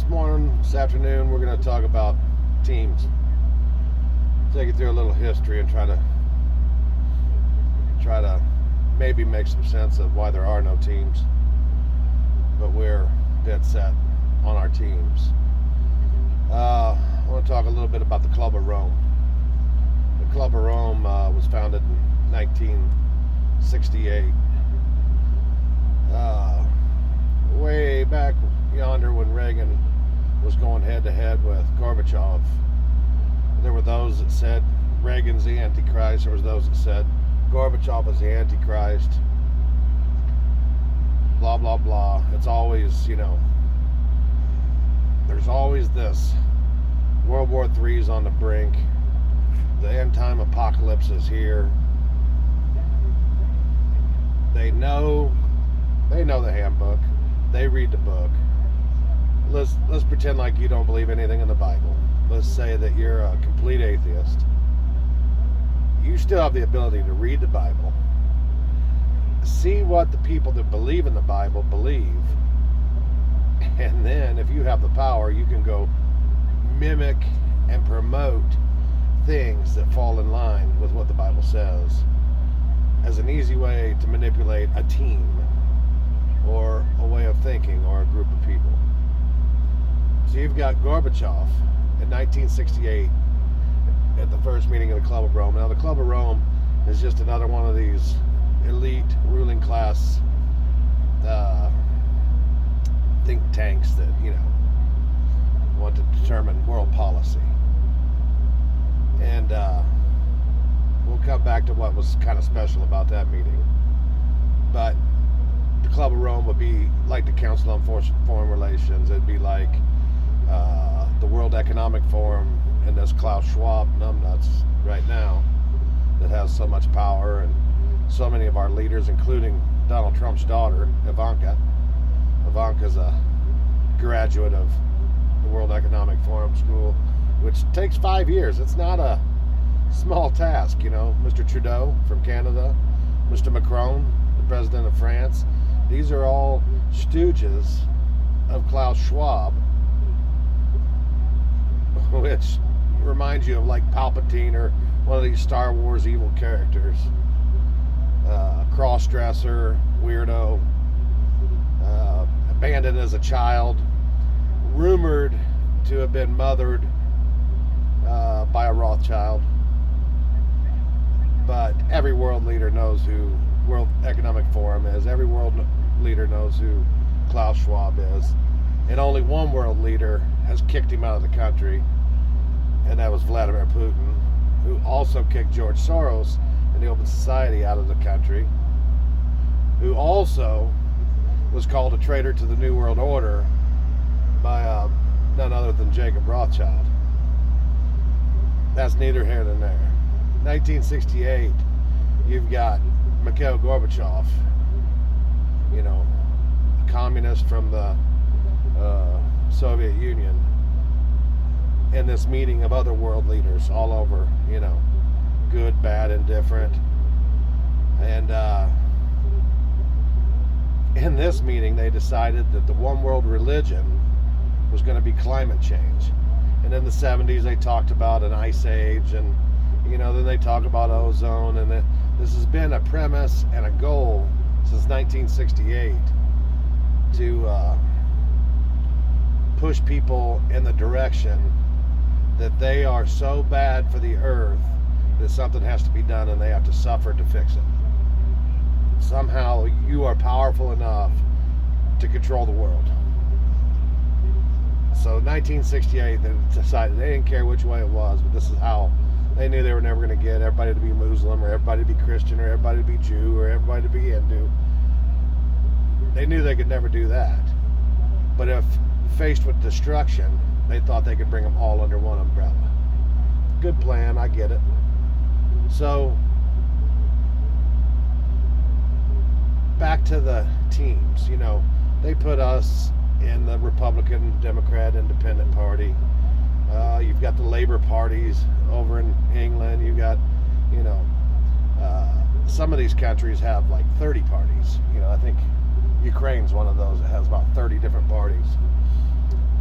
This afternoon, we're going to talk about teams. Take you through a little history and try to maybe make some sense of why there are no teams, but we're dead set on our teams. I want to talk a little bit about the Club of Rome. The Club of Rome was founded in 1968. Way back yonder when Reagan was going head-to-head with Gorbachev, there were those that said Reagan's the Antichrist. There was those that said Gorbachev was the Antichrist. Blah, blah, blah. It's always, there's always this. World War III is on the brink. The end-time apocalypse is here. They know the handbook. They read the book. Let's pretend like you don't believe anything in the Bible. Let's say that you're a complete atheist. You still have the ability to read the Bible, see what the people that believe in the Bible believe, and then if you have the power, you can go mimic and promote things that fall in line with what the Bible says as an easy way to manipulate a team or a way of thinking or a group of people. So you've got Gorbachev in 1968 at the first meeting of the Club of Rome. Now the Club of Rome is just another one of these elite ruling class think tanks that want to determine world policy. And we'll come back to what was kind of special about that meeting. But the Club of Rome would be like the Council on Foreign Relations. It'd be like the World Economic Forum and this Klaus Schwab numbnuts right now that has so much power, and so many of our leaders, including Donald Trump's daughter, Ivanka. Ivanka's a graduate of the World Economic Forum School, which takes 5 years. It's not a small task, Mr. Trudeau from Canada, Mr. Macron, the president of France. These are all stooges of Klaus Schwab, which reminds you of like Palpatine or one of these Star Wars evil characters. Cross-dresser, weirdo, abandoned as a child, rumored to have been mothered by a Rothschild. But every world leader knows who World Economic Forum is. Every world leader knows who Klaus Schwab is. And only one world leader has kicked him out of the country, and that was Vladimir Putin, who also kicked George Soros and the Open Society out of the country, who also was called a traitor to the New World Order by none other than Jacob Rothschild. That's neither here nor there. 1968, you've got Mikhail Gorbachev, a communist from the Soviet Union, in this meeting of other world leaders all over, good, bad, indifferent. And in this meeting, they decided that the one world religion was going to be climate change. And in the 70s, they talked about an ice age, and then they talk about ozone, and this has been a premise and a goal since 1968 to push people in the direction that they are so bad for the earth that something has to be done and they have to suffer to fix it. Somehow you are powerful enough to control the world. So 1968, they decided they didn't care which way it was, but this is how they knew they were never going to get everybody to be Muslim, or everybody to be Christian, or everybody to be Jew, or everybody to be Hindu. They knew they could never do that. But if faced with destruction, they thought they could bring them all under one umbrella. Good plan, I get it. So, back to the teams. They put us in the Republican, Democrat, Independent Party. You've got the Labour parties over in England. You've got, some of these countries have like 30 parties. I think Ukraine's one of those that has about 30 different parties.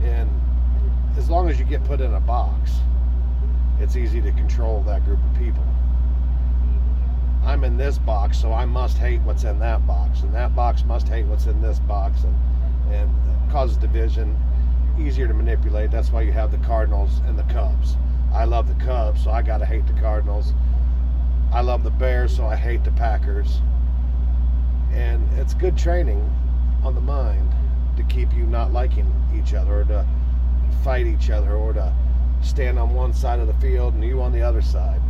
And long as you get put in a box, it's easy to control that group of people. I'm in this box, so I must hate what's in that box, and that box must hate what's in this box, and it causes division, easier to manipulate. That's why you have the Cardinals and the Cubs. I love the Cubs, so I gotta hate the Cardinals. I love the Bears, so I hate the Packers. And it's good training on the mind to keep you not liking each other, or to fight each other, or to stand on one side of the field and you on the other side.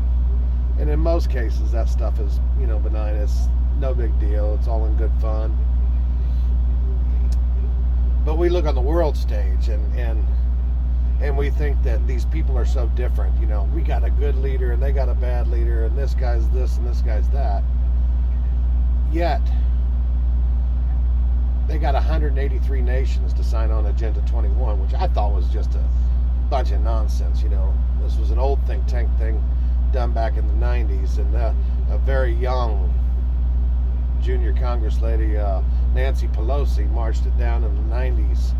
And in most cases, that stuff is, benign. It's no big deal. It's all in good fun. But we look on the world stage and we think that these people are so different. We got a good leader and they got a bad leader, and this guy's this and this guy's that. Yet, they got 183 nations to sign on Agenda 21, which I thought was just a bunch of nonsense. This was an old think tank thing done back in the 90s, and a very young junior Congress lady, Nancy Pelosi, marched it down in the 90s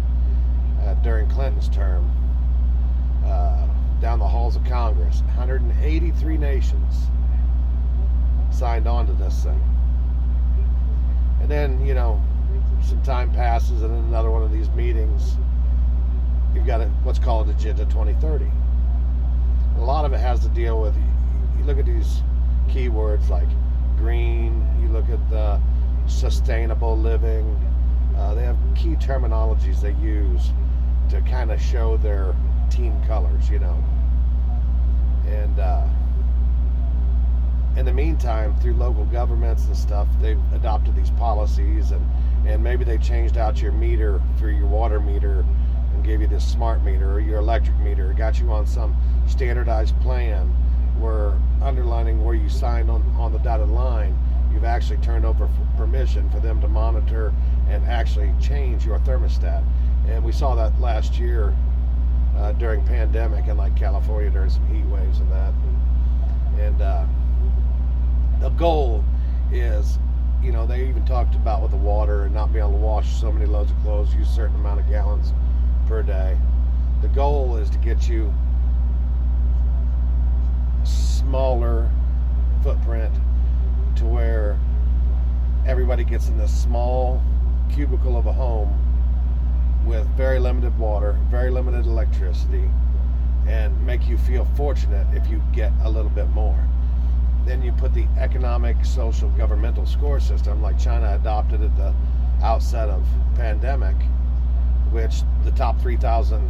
during Clinton's term, down the halls of Congress. 183 nations signed on to this thing. And then, some time passes, and in another one of these meetings, you've got what's called Agenda 2030. A lot of it has to deal with, you look at these keywords like green, you look at the sustainable living. They have key terminologies they use to kind of show their team colors, And in the meantime, through local governments and stuff, they've adopted these policies, and maybe they changed out your meter for your water meter and gave you this smart meter, or your electric meter, got you on some standardized plan where, underlining where you signed on the dotted line, you've actually turned over permission for them to monitor and actually change your thermostat. And we saw that last year during pandemic in California during some heat waves and that. And the goal is, they even talked about with the water and not being able to wash so many loads of clothes, use a certain amount of gallons per day. The goal is to get you smaller footprint to where everybody gets in this small cubicle of a home with very limited water, very limited electricity, and make you feel fortunate if you get a little bit more. Then you put the economic, social, governmental score system like China adopted at the outset of pandemic, which the top 3,000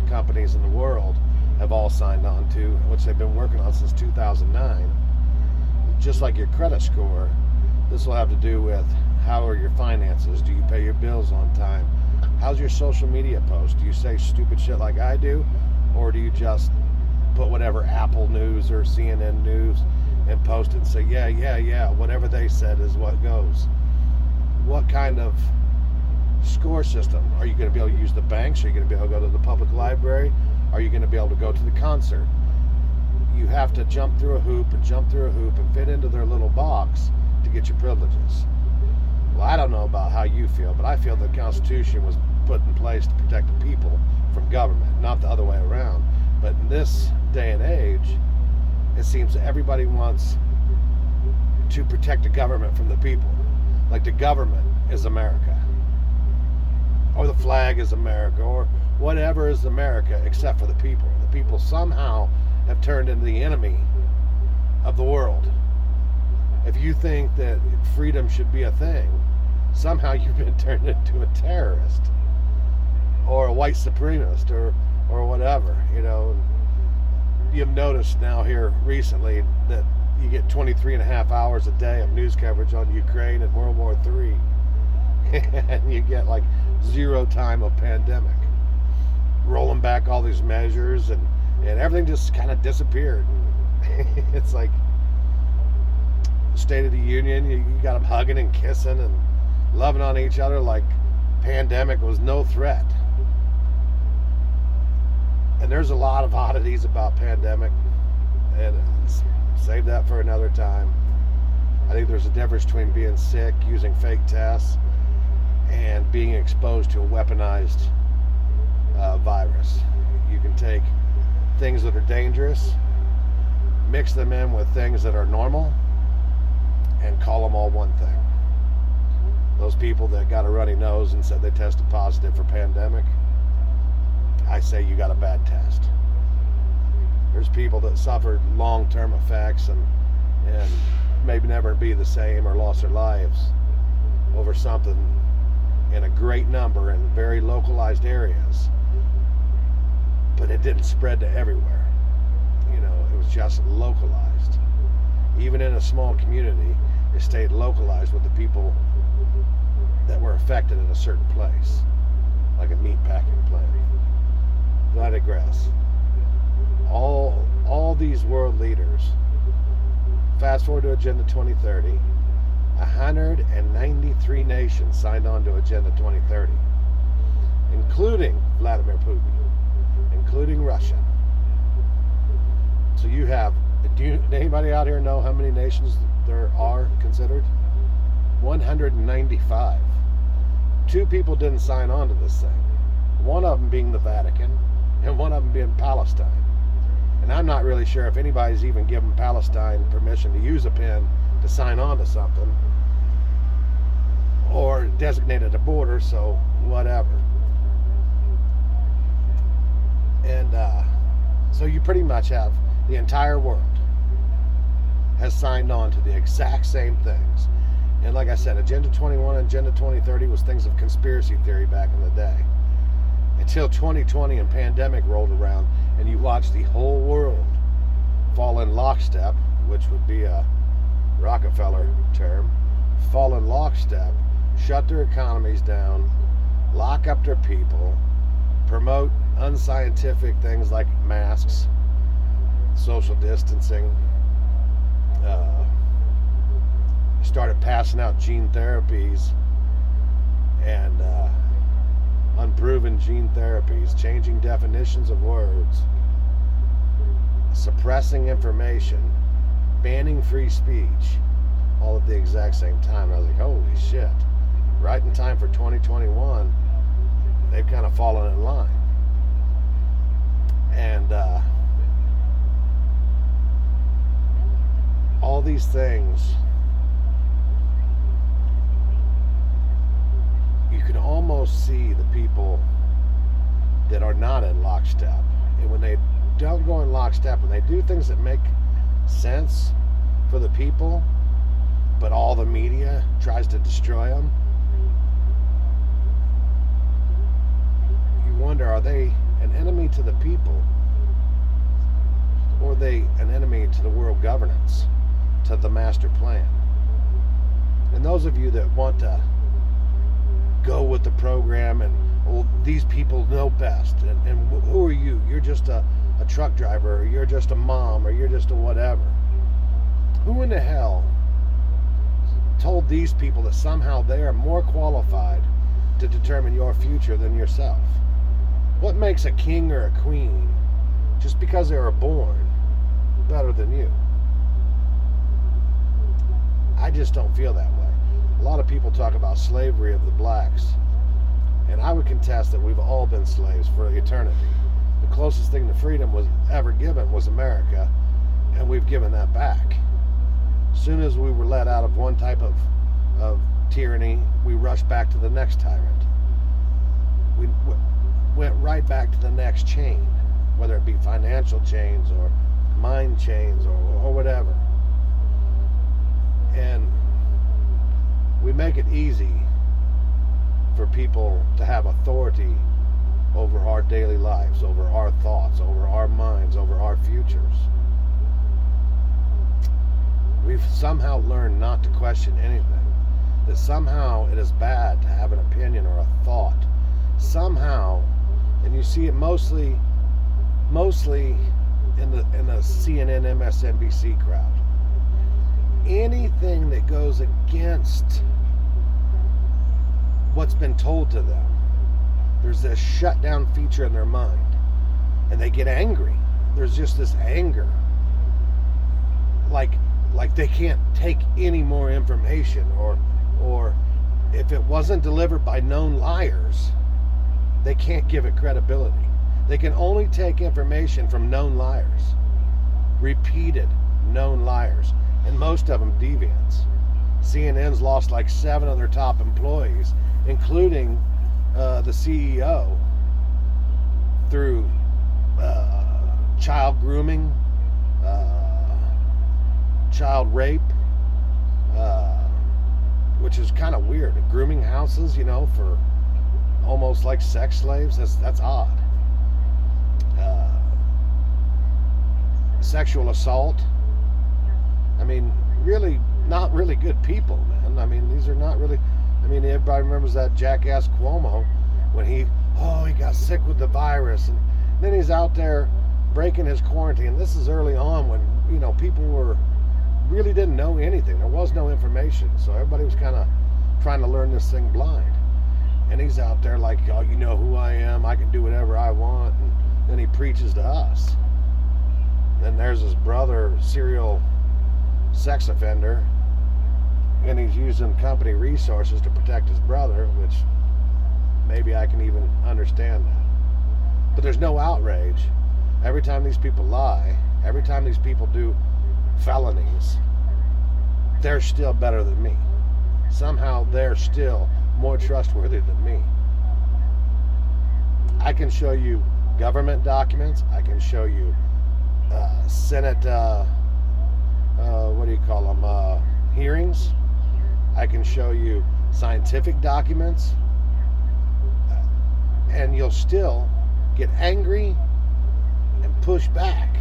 companies in the world have all signed on to, which they've been working on since 2009. Just like your credit score, this will have to do with how are your finances? Do you pay your bills on time? How's your social media post? Do you say stupid shit like I do? Or do you just put whatever Apple News or CNN News and post it and say, yeah, whatever they said is what goes? What kind of score system? Are you going to be able to use the banks? Are you going to be able to go to the public library? Are you going to be able to go to the concert? You have to jump through a hoop and fit into their little box to get your privileges. Well, I don't know about how you feel, but I feel the Constitution was put in place to protect the people from government, not the other way around. But in this day and age, it seems that everybody wants to protect the government from the people. Like the government is America, or the flag is America, or whatever is America except for the people. The people somehow have turned into the enemy of the world. If you think that freedom should be a thing, somehow you've been turned into a terrorist or a white supremacist or whatever. You've noticed now here recently that you get 23 and a half hours a day of news coverage on Ukraine and World War III, and you get zero time of pandemic, rolling back all these measures, and everything just kind of disappeared. It's like State of the Union, you got them hugging and kissing and loving on each other like pandemic was no threat. And there's a lot of oddities about pandemic, and save that for another time. I think there's a difference between being sick, using fake tests, and being exposed to a weaponized virus. You can take things that are dangerous, mix them in with things that are normal, and call them all one thing. Those people that got a runny nose and said they tested positive for pandemic, I say you got a bad test. There's people that suffered long-term effects and maybe never be the same or lost their lives over something in a great number in very localized areas, but it didn't spread to everywhere. It was just localized. Even in a small community, it stayed localized with the people that were affected in a certain place, like a meat packing plant. But I digress. All these world leaders, fast forward to Agenda 2030, 193 nations signed on to Agenda 2030, including Vladimir Putin, including Russia. So you have, anybody out here know how many nations there are considered? 195. 2 people didn't sign on to this thing. One of them being the Vatican, and one of them being Palestine. And I'm not really sure if anybody's even given Palestine permission to use a pen to sign on to something, or designated a border, so whatever. And so you pretty much have the entire world has signed on to the exact same things. And like I said, Agenda 21 and Agenda 2030 was things of conspiracy theory back in the day. Until 2020 and pandemic rolled around and you watched the whole world fall in lockstep, which would be a Rockefeller term, fall in lockstep, shut their economies down, lock up their people, promote unscientific things like masks, social distancing, started passing out gene therapies and unproven gene therapies, changing definitions of words, suppressing information, banning free speech, all at the exact same time. I was like, holy shit. Right in time for 2021, they've kind of fallen in line. And all these things, you can almost see the people that are not in lockstep. And when they don't go in lockstep, when they do things that make sense for the people, but all the media tries to destroy them, you wonder, are they an enemy to the people, or are they an enemy to the world governance, to the master plan? And those of you that want to go with the program and, well, these people know best, and who are you? You're just a truck driver, or you're just a mom, or you're just a whatever. Who in the hell told these people that somehow they are more qualified to determine your future than yourself? What makes a king or a queen, just because they were born, better than you? I just don't feel that way. A lot of people talk about slavery of the blacks, and I would contest that we've all been slaves for eternity. The closest thing to freedom was ever given was America, and we've given that back. As soon as we were let out of one type of tyranny, we rushed back to the next tyrant. We went right back to the next chain, whether it be financial chains or mind chains or whatever. And we make it easy for people to have authority over our daily lives, over our thoughts, over our minds, over our futures. We've somehow learned not to question anything. That somehow it is bad to have an opinion or a thought. Somehow, and you see it mostly in the CNN, MSNBC crowd. Anything that goes against what's been told to them, there's this shutdown feature in their mind, and they get angry. There's just this anger, like they can't take any more information, or if it wasn't delivered by known liars, they can't give it credibility. They can only take information from known liars, repeated known liars, and most of them deviants. CNN's lost like 7 of their top employees, including the CEO, through child grooming, child rape, which is kind of weird. Grooming houses, for almost like sex slaves. That's odd. Sexual assault. I mean, really not really good people, man. I mean, these are not really. I mean, everybody remembers that jackass Cuomo when he got sick with the virus, and then he's out there breaking his quarantine. This is early on when people really didn't know anything. There was no information, so everybody was kind of trying to learn this thing blind. And he's out there like, oh, you know who I am, I can do whatever I want, and then he preaches to us. Then there's his brother, serial sex offender, and he's using company resources to protect his brother, which maybe I can even understand that. But there's no outrage. Every time these people lie, every time these people do felonies, they're still better than me. Somehow they're still more trustworthy than me. I can show you government documents. I can show you Senate, hearings. I can show you scientific documents. And you'll still get angry and push back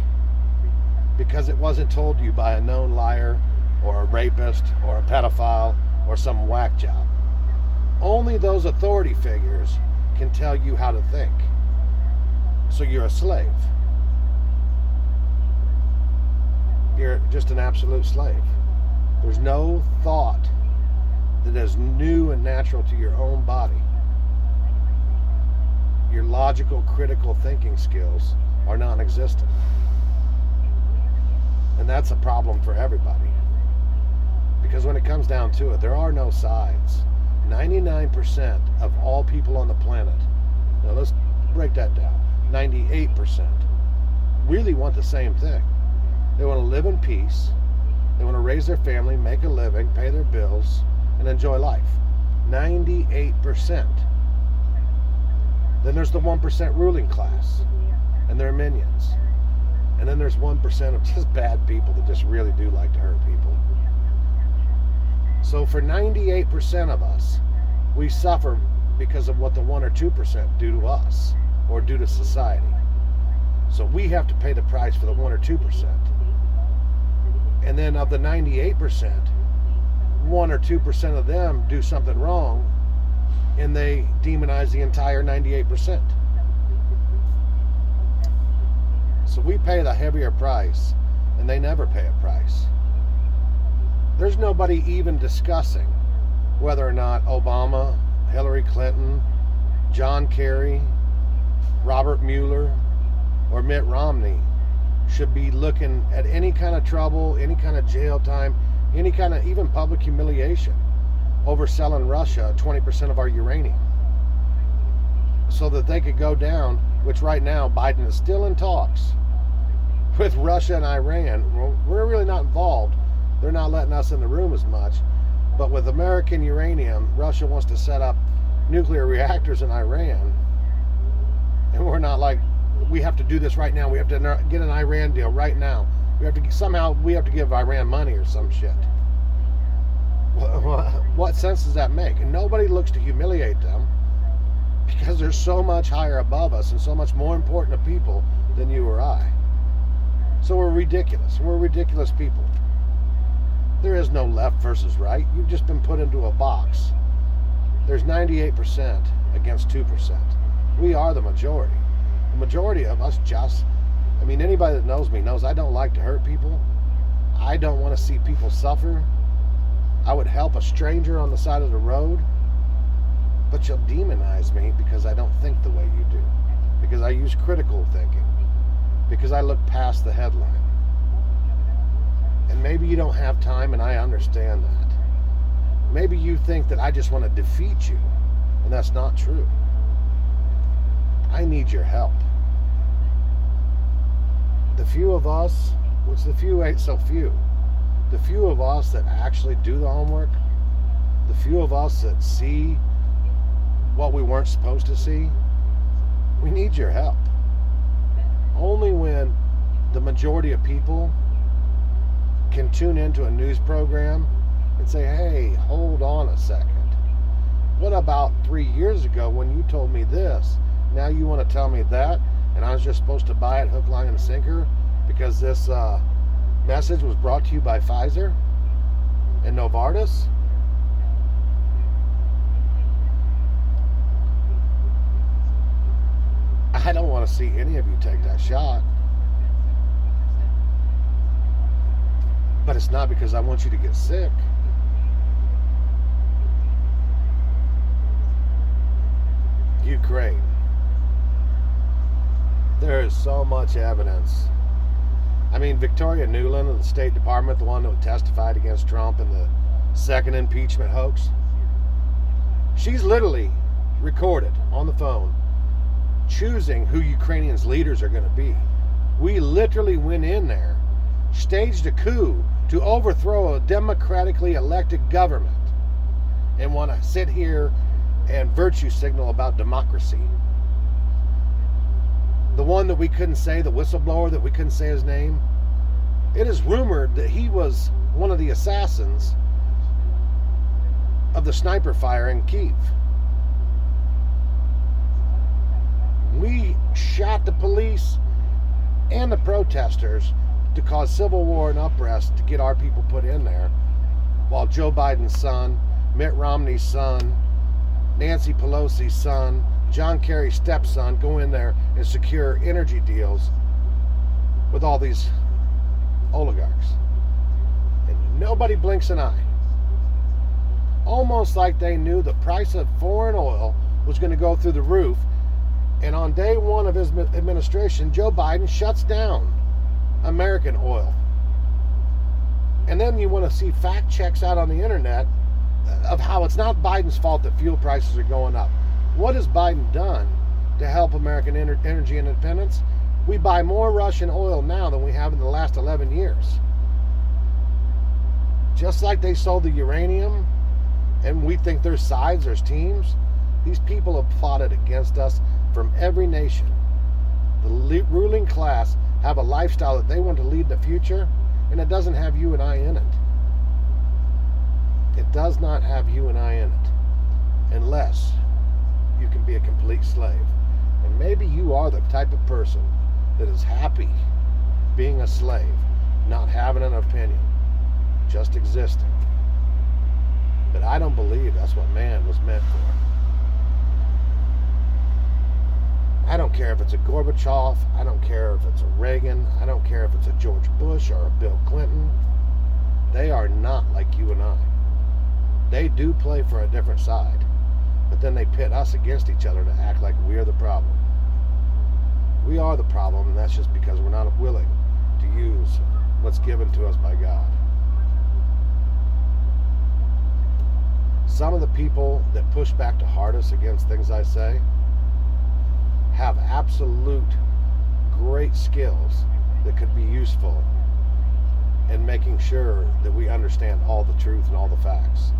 because it wasn't told to you by a known liar or a rapist or a pedophile or some whack job. Only those authority figures can tell you how to think. So you're a slave. You're just an absolute slave. There's no thought that is new and natural to your own body. Your logical, critical thinking skills are non-existent. And that's a problem for everybody. Because when it comes down to it, there are no sides. 99% of all people on the planet, now let's break that down, 98% really want the same thing. They want to live in peace. They want to raise their family, make a living, pay their bills, and enjoy life. 98%. Then there's the 1% ruling class and their minions. And then there's 1% of just bad people that just really do like to hurt people. So for 98% of us, we suffer because of what the 1 or 2% do to us or do to society. So we have to pay the price for the 1 or 2%. And then of the 98%, 1 or 2% of them do something wrong and they demonize the entire 98%. So we pay the heavier price and they never pay a price. There's nobody even discussing whether or not Obama, Hillary Clinton, John Kerry, Robert Mueller, or Mitt Romney should be looking at any kind of trouble, any kind of jail time, any kind of even public humiliation over selling Russia 20% of our uranium so that they could go down, which right now Biden is still in talks with Russia and Iran. Well, we're really not involved. They're not letting us in the room as much. But with American uranium, Russia wants to set up nuclear reactors in Iran. And we're not like, we have to do this right now. We have to get an Iran deal right now. We have to give Iran money or some shit. What sense does that make? And nobody looks to humiliate them because they're so much higher above us and so much more important to people than you or I. So we're ridiculous. We're ridiculous people. There is no left versus right. You've just been put into a box. There's 98% against 2%. We are the majority. The majority of us anybody that knows me knows I don't like to hurt people. I don't want to see people suffer. I would help a stranger on the side of the road, but you'll demonize me because I don't think the way you do. Because I use critical thinking. Because I look past the headline. And maybe you don't have time, and I understand that. Maybe you think that I just want to defeat you, and that's not true. I need your help. the few of us, which the few ain't so few, the few of us that actually do the homework, the few of us that see what we weren't supposed to see, we need your help. Only when the majority of people can tune into a news program and say, hey, hold on a second. What about 3 years ago when you told me this? Now you want to tell me that, and I was just supposed to buy it hook, line, and sinker because this message was brought to you by Pfizer and Novartis? I don't want to see any of you take that shot. But it's not because I want you to get sick. Ukraine. There is so much evidence. I mean, Victoria Nuland of the State Department, the one that testified against Trump in the second impeachment hoax, she's literally recorded on the phone choosing who Ukrainians' leaders are going to be. We literally went in there, staged a coup to overthrow a democratically elected government, and want to sit here and virtue signal about democracy. The one that we couldn't say, the whistleblower that we couldn't say his name, it is rumored that he was one of the assassins of the sniper fire in Kyiv. We shot the police and the protesters to cause civil war and unrest to get our people put in there, while Joe Biden's son, Mitt Romney's son, Nancy Pelosi's son, John Kerry's stepson go in there and secure energy deals with all these oligarchs. And nobody blinks an eye. Almost like they knew the price of foreign oil was going to go through the roof. And on day one of his administration, Joe Biden shuts down American oil. And then you want to see fact checks out on the internet of how it's not Biden's fault that fuel prices are going up. What has Biden done to help American energy independence? We buy more Russian oil now than we have in the last 11 years. Just like they sold the uranium, and we think there's sides, there's teams, these people have plotted against us from every nation. The ruling class have a lifestyle that they want to lead in the future, and it doesn't have you and I in it. It does not have you and I in it, unless you can be a complete slave. And maybe you are the type of person that is happy being a slave, not having an opinion, just existing. But I don't believe that's what man was meant for. I don't care if it's a Gorbachev, I don't care if it's a Reagan, I don't care if it's a George Bush or a Bill Clinton. They are not like you and I. They do play for a different side, but then they pit us against each other to act like we are the problem. We are the problem, and that's just because we're not willing to use what's given to us by God. Some of the people that push back the hardest against things I say have absolute great skills that could be useful in making sure that we understand all the truth and all the facts.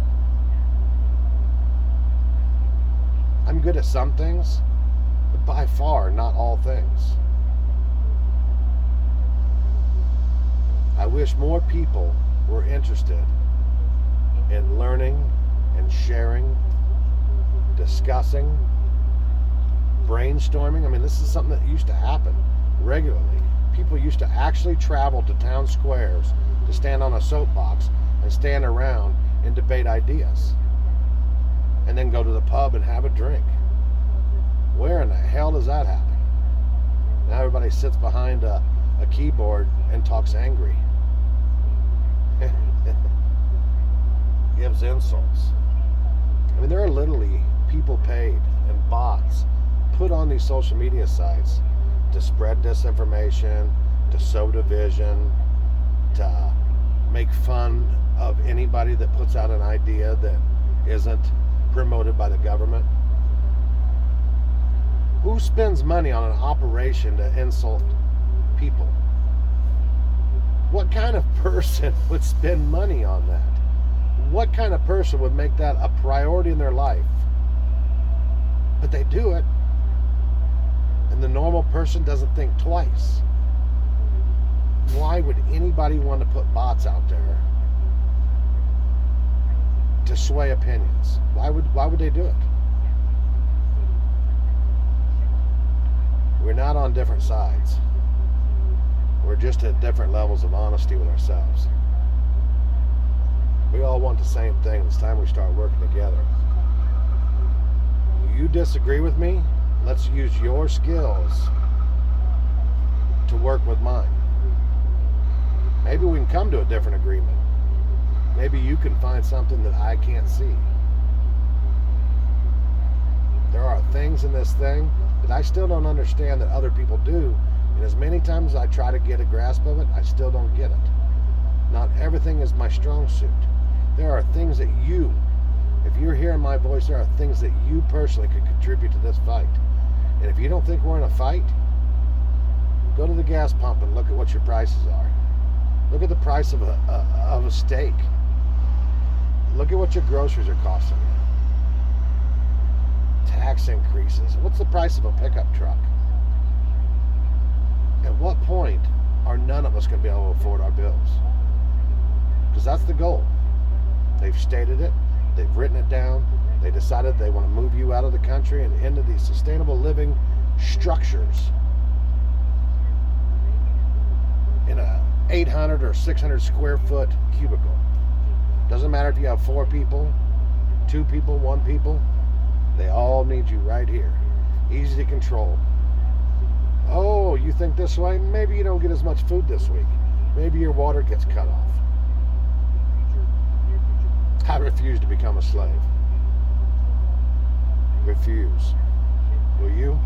I'm good at some things, but by far not all things. I wish more people were interested in learning and sharing, discussing, brainstorming. I mean, this is something that used to happen regularly. People used to actually travel to town squares to stand on a soapbox and stand around and debate ideas, and then go to the pub and have a drink. Where in the hell does that happen? Now everybody sits behind a keyboard and talks angry. Gives insults. I mean, there are literally people paid and bots put on these social media sites to spread disinformation, to sow division, to make fun of anybody that puts out an idea that isn't promoted by the government. Who spends money on an operation to insult people? What kind of person would spend money on that? What kind of person would make that a priority in their life? But they do it, and the normal person doesn't think twice. Why would anybody want to put bots out there to sway opinions? Why would they do it? We're not on different sides. We're just at different levels of honesty with ourselves. We all want the same thing. It's time we start working together. You disagree with me? Let's use your skills to work with mine. Maybe we can come to a different agreement. Maybe you can find something that I can't see. There are things in this thing that I still don't understand that other people do. And as many times as I try to get a grasp of it, I still don't get it. Not everything is my strong suit. There are things that you, if you're hearing my voice, there are things that you personally could contribute to this fight. And if you don't think we're in a fight, go to the gas pump and look at what your prices are. Look at the price of a steak. Look at what your groceries are costing you. Tax increases. What's the price of a pickup truck? At what point are none of us going to be able to afford our bills? Because that's the goal. They've stated it. They've written it down. They decided they want to move you out of the country and into these sustainable living structures in a 800 or 600 square foot cubicle. Doesn't matter if you have 4 people, 2 people, 1 people. They all need you right here. Easy to control. Oh, you think this way? Maybe you don't get as much food this week. Maybe your water gets cut off. I refuse to become a slave. Refuse. Will you?